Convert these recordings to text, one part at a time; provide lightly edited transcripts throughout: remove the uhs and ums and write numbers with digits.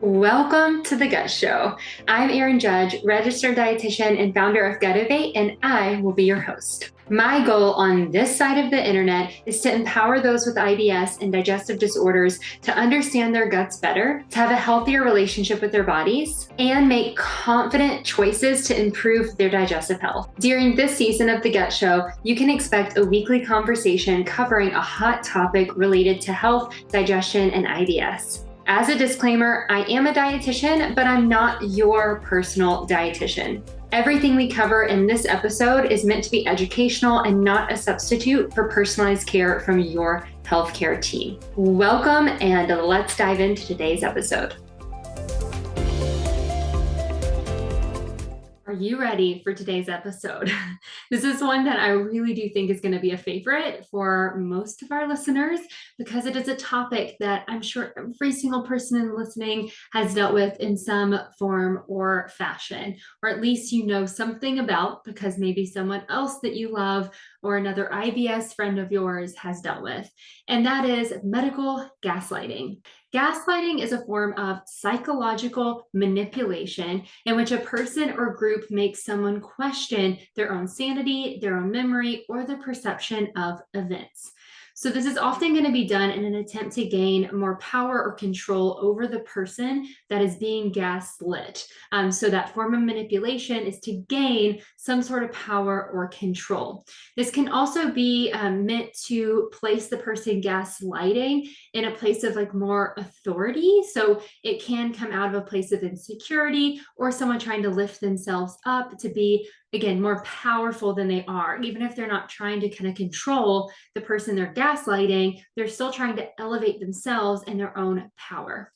Welcome to the Gut Show. I'm Erin Judge, registered dietitian and founder of Gutovate, and I will be your host. My goal on this side of the internet is to empower those with IBS and digestive disorders to understand their guts better, to have a healthier relationship with their bodies, and make confident choices to improve their digestive health. During this season of the Gut Show, you can expect a weekly conversation covering a hot topic related to health, digestion, and IBS. As a disclaimer, I am a dietitian, but I'm not your personal dietitian. Everything we cover in this episode is meant to be educational and not a substitute for personalized care from your healthcare team. Welcome, and let's dive into today's episode. Are you ready for today's episode? This is one that I really do think is going to be a favorite for most of our listeners because it is a topic that I'm sure every single person listening has dealt with in some form or fashion, or at least you know something about because maybe someone else that you love or another IBS friend of yours has dealt with, and that is medical gaslighting. Gaslighting is a form of psychological manipulation in which a person or group makes someone question their own sanity, their own memory, or their perception of events. So this is often going to be done in an attempt to gain more power or control over the person that is being gaslit. So that form of manipulation is to gain some sort of power or control. This can also be meant to place the person gaslighting in a place of like more authority. So it can come out of a place of insecurity or someone trying to lift themselves up to be, again, more powerful than they are. Even if they're not trying to kind of control the person they're gaslighting, they're still trying to elevate themselves and their own power.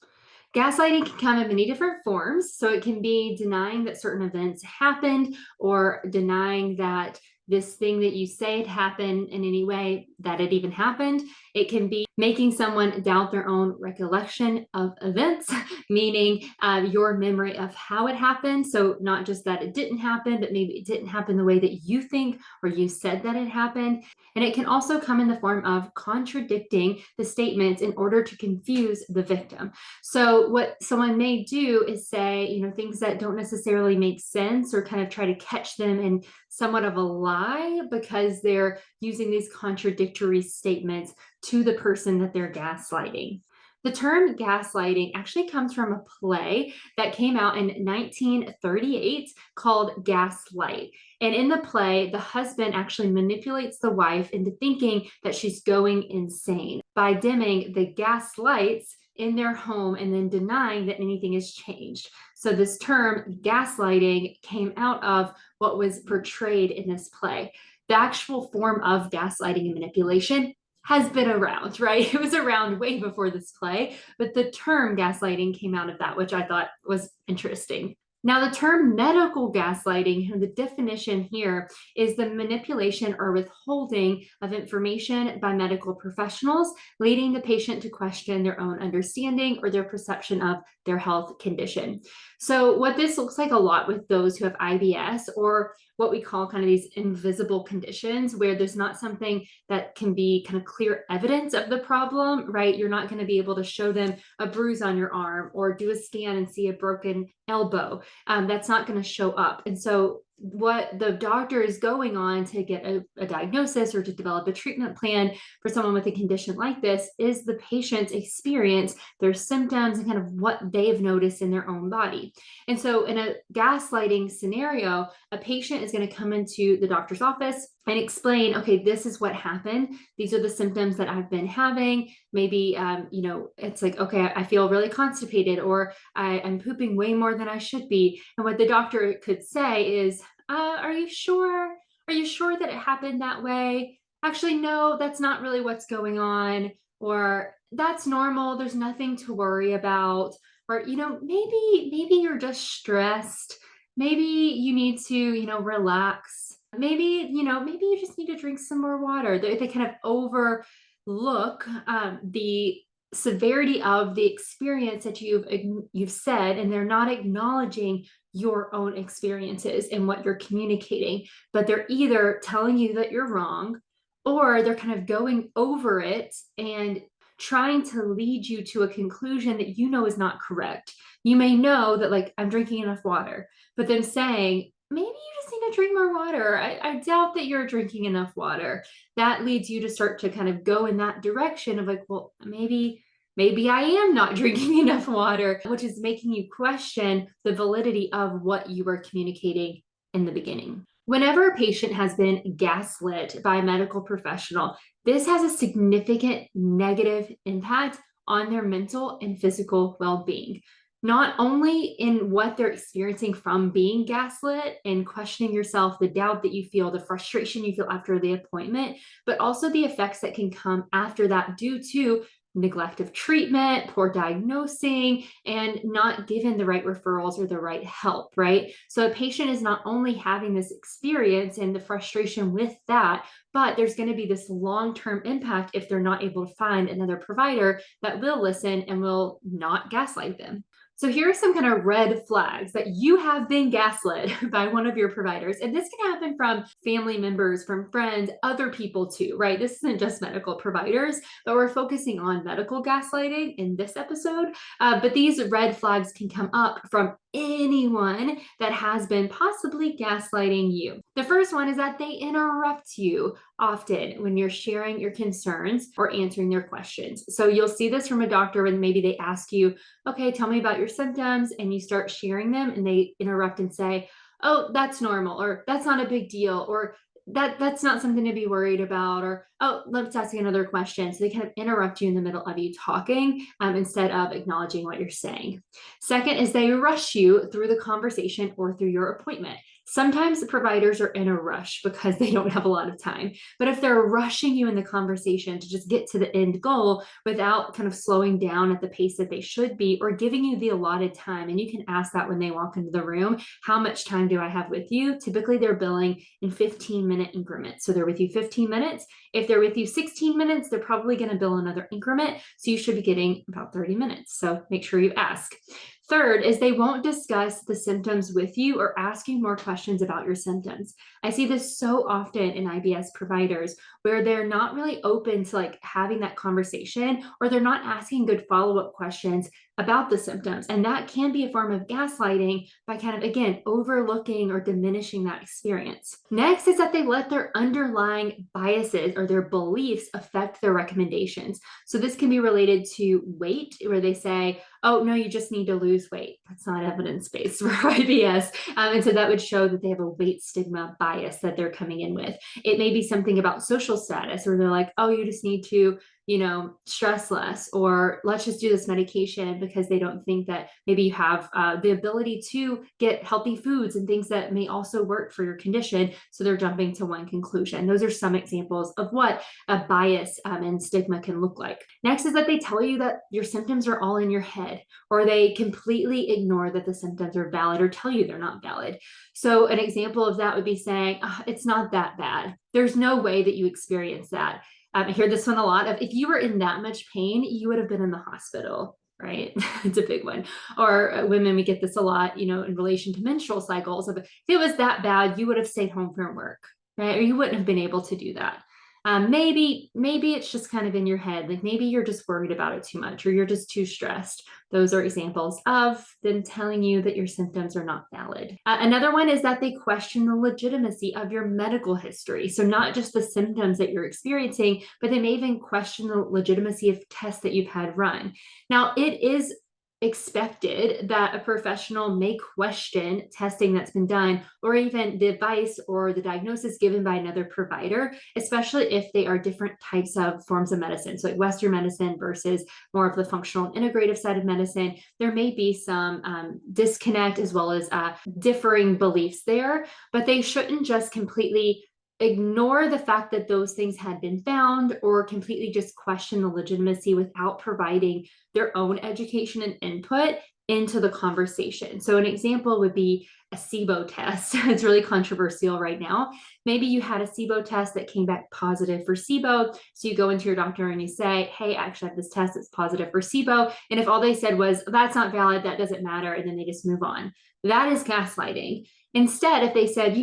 Gaslighting can come in many different forms. So it can be denying that certain events happened or denying that this thing that you say it happened in any way that it even happened. It can be making someone doubt their own recollection of events, meaning your memory of how it happened. So not just that it didn't happen, but maybe it didn't happen the way that you think or you said that it happened. And it can also come in the form of contradicting the statements in order to confuse the victim. So what someone may do is say, things that don't necessarily make sense or kind of try to catch them in somewhat of a lie because they're using these contradictory statements to the person that they're gaslighting. The term gaslighting actually comes from a play that came out in 1938 called Gaslight. And in the play, the husband actually manipulates the wife into thinking that she's going insane by dimming the gas lights in their home and then denying that anything has changed. So this term gaslighting came out of what was portrayed in this play. The actual form of gaslighting and manipulation has been around, right? It was around way before this play, but the term gaslighting came out of that, which I thought was interesting. Now, the term medical gaslighting, the definition here is the manipulation or withholding of information by medical professionals, leading the patient to question their own understanding or their perception of their health condition. So what this looks like a lot with those who have IBS or what we call kind of these invisible conditions where there's not something that can be kind of clear evidence of the problem, right? You're not going to be able to show them a bruise on your arm or do a scan and see a broken elbow. That's not going to show up. And so what the doctor is going on to get a diagnosis or to develop a treatment plan for someone with a condition like this is the patient's experience, their symptoms, and kind of what they've noticed in their own body. And so in a gaslighting scenario, a patient is going to come into the doctor's office and explain, okay, this is what happened. These are the symptoms that I've been having. Maybe, it's like, okay, I feel really constipated or I'm pooping way more than I should be. And what the doctor could say is, are you sure? Are you sure that it happened that way? Actually, no, that's not really what's going on. Or that's normal. There's nothing to worry about. Or, maybe you're just stressed. Maybe you need to, relax. Maybe you just need to drink some more water. They kind of overlook the severity of the experience that you've said, and they're not acknowledging your own experiences and what you're communicating, but they're either telling you that you're wrong or they're kind of going over it and trying to lead you to a conclusion that you know is not correct. You may know that, like, I'm drinking enough water, but then saying, maybe you just need to drink more water. I doubt that you're drinking enough water. That leads you to start to kind of go in that direction of like, well, maybe I am not drinking enough water, which is making you question the validity of what you were communicating in the beginning. Whenever a patient has been gaslit by a medical professional, this has a significant negative impact on their mental and physical well-being. Not only in what they're experiencing from being gaslit and questioning yourself, the doubt that you feel, the frustration you feel after the appointment, but also the effects that can come after that due to neglect of treatment, poor diagnosing, and not given the right referrals or the right help, right? So a patient is not only having this experience and the frustration with that, but there's going to be this long-term impact if they're not able to find another provider that will listen and will not gaslight them. So here are some kind of red flags that you have been gaslit by one of your providers. And this can happen from family members, from friends, other people too, right? This isn't just medical providers, but we're focusing on medical gaslighting in this episode. But these red flags can come up from anyone that has been possibly gaslighting you. The first one is that they interrupt you often when you're sharing your concerns or answering their questions. So you'll see this from a doctor when maybe they ask you, okay, tell me about your symptoms, and you start sharing them and they interrupt and say, oh, that's normal, or that's not a big deal, or that's not something to be worried about, or oh, let's ask you another question. So they kind of interrupt you in the middle of you talking instead of acknowledging what you're saying. Second is they rush you through the conversation or through your appointment. Sometimes the providers are in a rush because they don't have a lot of time. But if they're rushing you in the conversation to just get to the end goal without kind of slowing down at the pace that they should be, or giving you the allotted time, and you can ask that when they walk into the room, how much time do I have with you? Typically they're billing in 15-minute increments. So they're with you 15 minutes. If they're with you 16 minutes, they're probably going to bill another increment. So you should be getting about 30 minutes. So make sure you ask. Third is they won't discuss the symptoms with you or ask you more questions about your symptoms. I see this so often in IBS providers where they're not really open to like having that conversation, or they're not asking good follow-up questions about the symptoms. And that can be a form of gaslighting by kind of, again, overlooking or diminishing that experience. Next is that they let their underlying biases or their beliefs affect their recommendations. So this can be related to weight, where they say, oh, no, you just need to lose weight. That's not evidence-based for IBS. And so that would show that they have a weight stigma bias that they're coming in with. It may be something about social status, where they're like, oh, you just need to, stress less, or let's just do this medication, because they don't think that maybe you have the ability to get healthy foods and things that may also work for your condition. So they're jumping to one conclusion. Those are some examples of what a bias and stigma can look like. Next is that they tell you that your symptoms are all in your head, or they completely ignore that the symptoms are valid or tell you they're not valid. So an example of that would be saying, oh, it's not that bad. There's no way that you experience that. I hear this one a lot of, if you were in that much pain, you would have been in the hospital, right? It's a big one. Or women, we get this a lot, in relation to menstrual cycles. If it was that bad, you would have stayed home from work, right? Or you wouldn't have been able to do that. Maybe it's just kind of in your head. Like maybe you're just worried about it too much, or you're just too stressed. Those are examples of them telling you that your symptoms are not valid. Another one is that they question the legitimacy of your medical history. So not just the symptoms that you're experiencing, but they may even question the legitimacy of tests that you've had run. Now, it is expected that a professional may question testing that's been done, or even the advice or the diagnosis given by another provider, especially if they are different types of forms of medicine. So like Western medicine versus more of the functional and integrative side of medicine, there may be some disconnect as well as differing beliefs there, but they shouldn't just completely ignore the fact that those things had been found, or completely just question the legitimacy without providing their own education and input into the conversation. So an example would be a SIBO test. It's really controversial right now. Maybe you had a SIBO test that came back positive for SIBO. So you go into your doctor and you say, hey, I actually have this test that's positive for SIBO. And if all they said was, that's not valid, that doesn't matter, and then they just move on, that is gaslighting. Instead, if they said,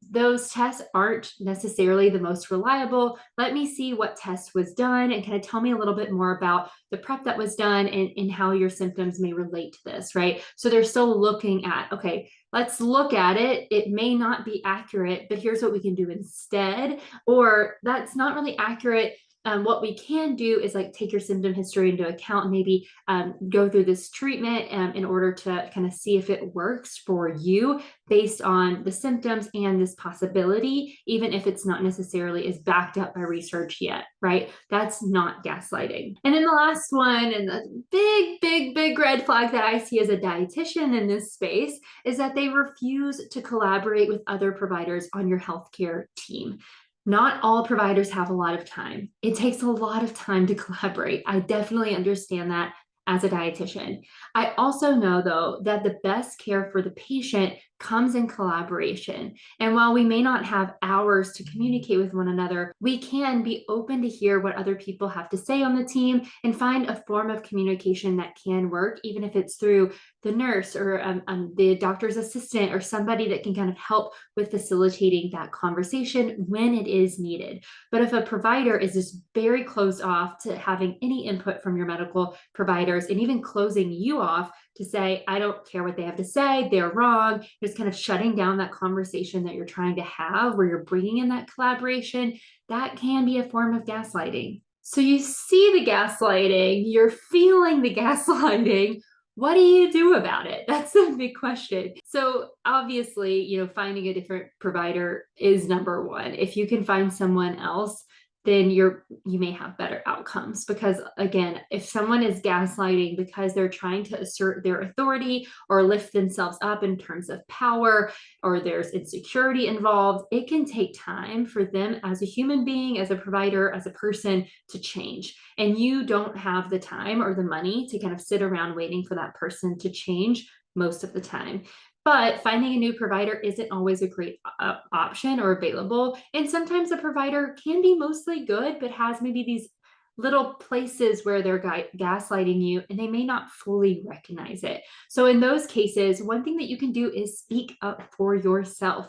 those tests aren't necessarily the most reliable, let me see what test was done and kind of tell me a little bit more about the prep that was done and how your symptoms may relate to this, right? So they're still looking at, okay, let's look at it. It may not be accurate, but here's what we can do instead. Or that's not really accurate. What we can do is like take your symptom history into account and maybe go through this treatment in order to kind of see if it works for you based on the symptoms and this possibility, even if it's not necessarily as backed up by research yet, right? That's not gaslighting. And then the last one, and the big red flag that I see as a dietitian in this space, is that they refuse to collaborate with other providers on your healthcare team. Not all providers have a lot of time. It takes a lot of time to collaborate. I definitely understand that as a dietitian. I also know, though, that the best care for the patient comes in collaboration. And while we may not have hours to communicate with one another, we can be open to hear what other people have to say on the team and find a form of communication that can work, even if it's through the nurse or the doctor's assistant or somebody that can kind of help with facilitating that conversation when it is needed. But if a provider is just very closed off to having any input from your medical providers and even closing you off to say, I don't care what they have to say, they're wrong, just kind of shutting down that conversation that you're trying to have where you're bringing in that collaboration, that can be a form of gaslighting. So you see the gaslighting, you're feeling the gaslighting. What do you do about it? That's the big question. So obviously, finding a different provider is number one. If you can find someone else, then you may have better outcomes. Because again, if someone is gaslighting because they're trying to assert their authority or lift themselves up in terms of power, or there's insecurity involved, it can take time for them as a human being, as a provider, as a person to change. And you don't have the time or the money to kind of sit around waiting for that person to change most of the time. But finding a new provider isn't always a great option or available. And sometimes a provider can be mostly good, but has maybe these little places where they're gaslighting you and they may not fully recognize it. So in those cases, one thing that you can do is speak up for yourself.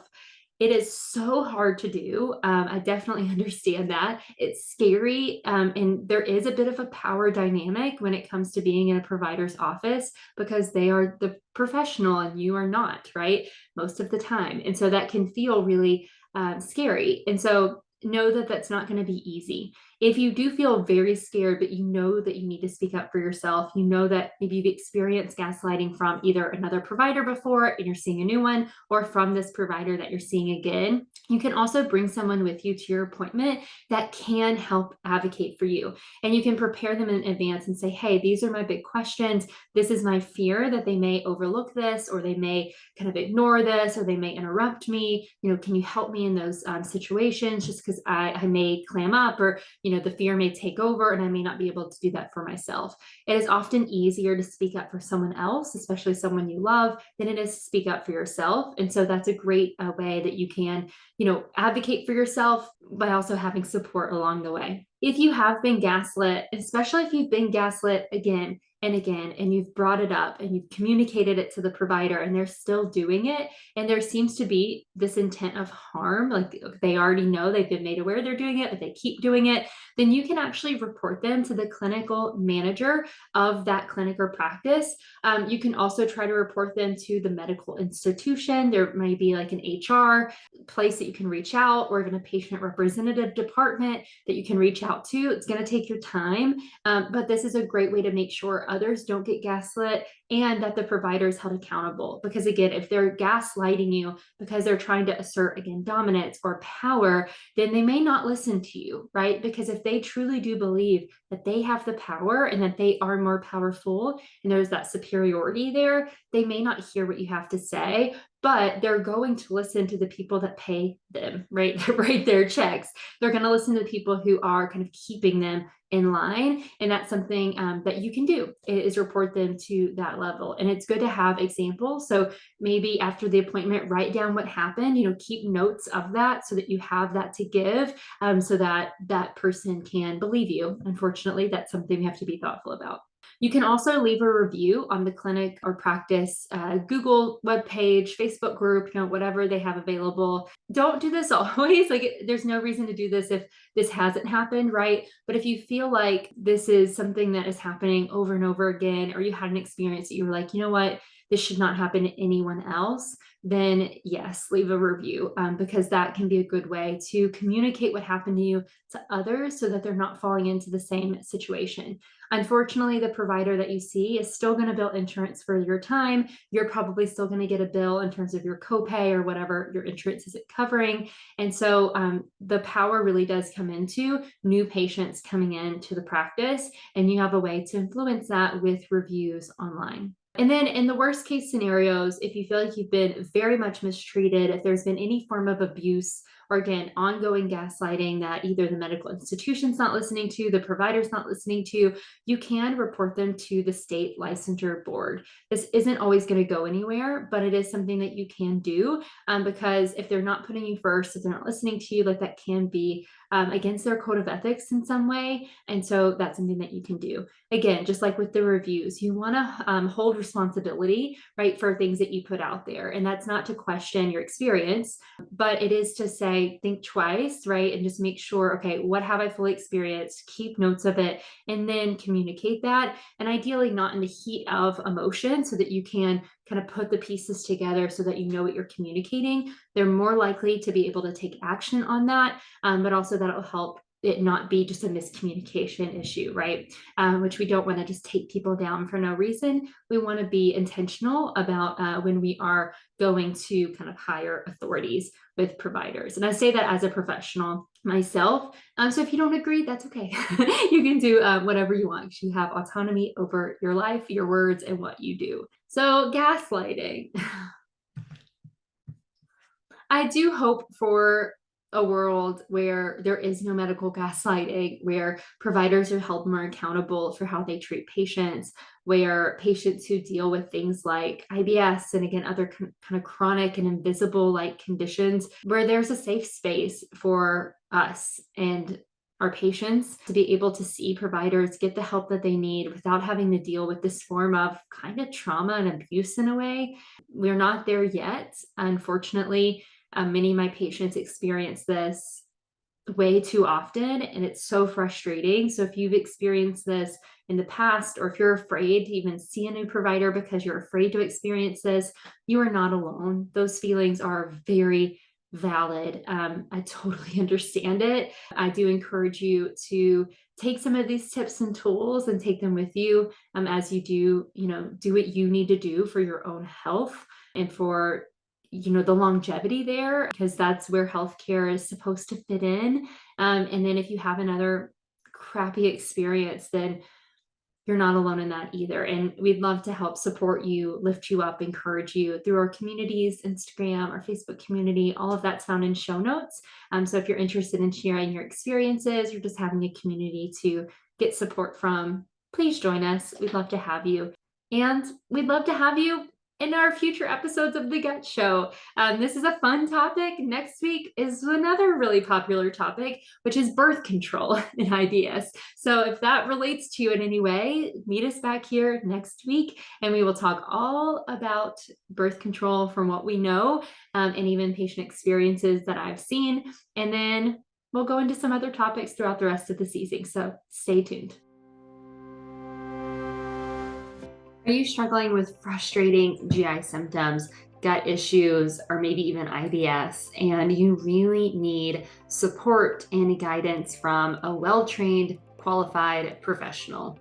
It is so hard to do. I definitely understand that. It's scary. And there is a bit of a power dynamic when it comes to being in a provider's office because they are the professional and you are not, right? Most of the time. And so that can feel really scary. And so know that that's not going to be easy. If you do feel very scared, but you know that you need to speak up for yourself, you know that maybe you've experienced gaslighting from either another provider before and you're seeing a new one, or from this provider that you're seeing again, you can also bring someone with you to your appointment that can help advocate for you. And you can prepare them in advance and say, hey, these are my big questions. This is my fear that they may overlook this, or they may kind of ignore this, or they may interrupt me. Can you help me in those situations? Just because I may clam up, or the fear may take over and I may not be able to do that for myself. It is often easier to speak up for someone else, especially someone you love, than it is to speak up for yourself. And so that's a great way that you can, advocate for yourself by also having support along the way. If you have been gaslit, especially if you've been gaslit again and again, and you've brought it up and you've communicated it to the provider and they're still doing it, and there seems to be this intent of harm, like they already know, they've been made aware they're doing it, but they keep doing it, then you can actually report them to the clinical manager of that clinic or practice. You can also try to report them to the medical institution. There might be like an HR place that you can reach out, or even a patient representative department that you can reach out to. It's going to take your time, but this is a great way to make sure others don't get gaslit and that the provider is held accountable. Because again, if they're gaslighting you because they're trying to assert, again, dominance or power, then they may not listen to you, right? Because if they truly do believe that they have the power and that they are more powerful and there's that superiority there, they may not hear what you have to say. but they're going to listen to the people that pay them, right? Write their checks. They're going to listen to the people who are kind of keeping them in line. And that's something that you can do, is report them to that level. And it's good to have examples. So maybe after the appointment, write down what happened, keep notes of that so that you have that to give, so that that person can believe you. Unfortunately, that's something we have to be thoughtful about. You can also leave a review on the clinic or practice Google webpage, Facebook group, whatever they have available. Don't do this always. There's no reason to do this if this hasn't happened, right? But if you feel like this is something that is happening over and over again, or you had an experience that you were like, you know what, this should not happen to anyone else, then yes, leave a review, because that can be a good way to communicate what happened to you to others so that they're not falling into the same situation. Unfortunately, the provider that you see is still going to bill insurance for your time. You're probably still going to get a bill in terms of your copay or whatever your insurance isn't covering. And so the power really does come into new patients coming into the practice, and you have a way to influence that with reviews online. And then in the worst case scenarios, if you feel like you've been very much mistreated, if there's been any form of abuse, or again, ongoing gaslighting that either the medical institution's not listening to, the provider's not listening to, you can report them to the state licensure board. This isn't always going to go anywhere, but it is something that you can do, because if they're not putting you first, if they're not listening to you, like that can be against their code of ethics in some way. And so that's something that you can do. Again, just like with the reviews, you want to hold responsibility, right, for things that you put out there. And that's not to question your experience, but it is to say, think twice, right? And just make sure, okay, what have I fully experienced? Keep notes of it, and then communicate that. And ideally not in the heat of emotion, so that you can kind of put the pieces together so that you know what you're communicating. They're more likely to be able to take action on that, but also that'll help it not be just a miscommunication issue, right? Which we don't want to just take people down for no reason. We want to be intentional about when we are going to kind of hire authorities with providers. And I say that as a professional myself. So if you don't agree, that's okay. You can do whatever you want. You have autonomy over your life, your words, and what you do. So gaslighting. I do hope for a world where there is no medical gaslighting, where providers are held more accountable for how they treat patients, where patients who deal with things like IBS and again, other kind of chronic and invisible like conditions, where there's a safe space for us and our patients to be able to see providers get the help that they need without having to deal with this form of kind of trauma and abuse in a way. We're not there yet, unfortunately. Many of my patients experience this way too often, and it's so frustrating. So if you've experienced this in the past, or if you're afraid to even see a new provider because you're afraid to experience this, you are not alone. Those feelings are very valid. I totally understand it. I do encourage you to take some of these tips and tools and take them with you as you do what you need to do for your own health and for the longevity there, because that's where healthcare is supposed to fit in. And then if you have another crappy experience, then you're not alone in that either. And we'd love to help support you, lift you up, encourage you through our communities, Instagram, our Facebook community. All of that's found in show notes. So if you're interested in sharing your experiences, you're just having a community to get support from, please join us. We'd love to have you. And we'd love to have you in our future episodes of The Gut Show. This is a fun topic. Next week is another really popular topic, which is birth control in IBS. So if that relates to you in any way, meet us back here next week, and we will talk all about birth control from what we know, and even patient experiences that I've seen. And then we'll go into some other topics throughout the rest of the season. So stay tuned. Are you struggling with frustrating GI symptoms, gut issues, or maybe even IBS, and you really need support and guidance from a well-trained, qualified professional?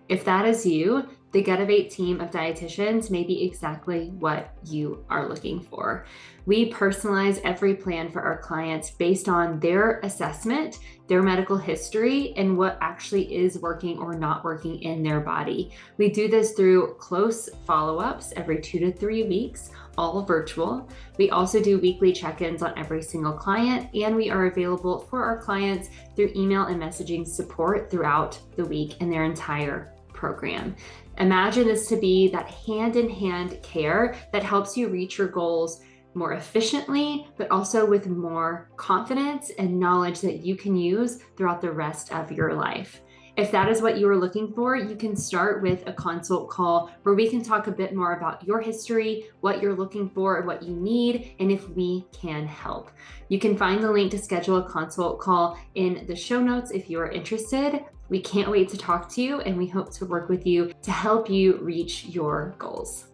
If that is you, the Get of 8 team of dietitians may be exactly what you are looking for. We personalize every plan for our clients based on their assessment, their medical history, and what actually is working or not working in their body. We do this through close follow-ups every 2 to 3 weeks, all virtual. We also do weekly check-ins on every single client, and we are available for our clients through email and messaging support throughout the week and their entire program. Imagine this to be that hand-in-hand care that helps you reach your goals more efficiently, but also with more confidence and knowledge that you can use throughout the rest of your life. If that is what you are looking for, you can start with a consult call where we can talk a bit more about your history, what you're looking for, what you need, and if we can help. You can find the link to schedule a consult call in the show notes if you are interested. We can't wait to talk to you, and we hope to work with you to help you reach your goals.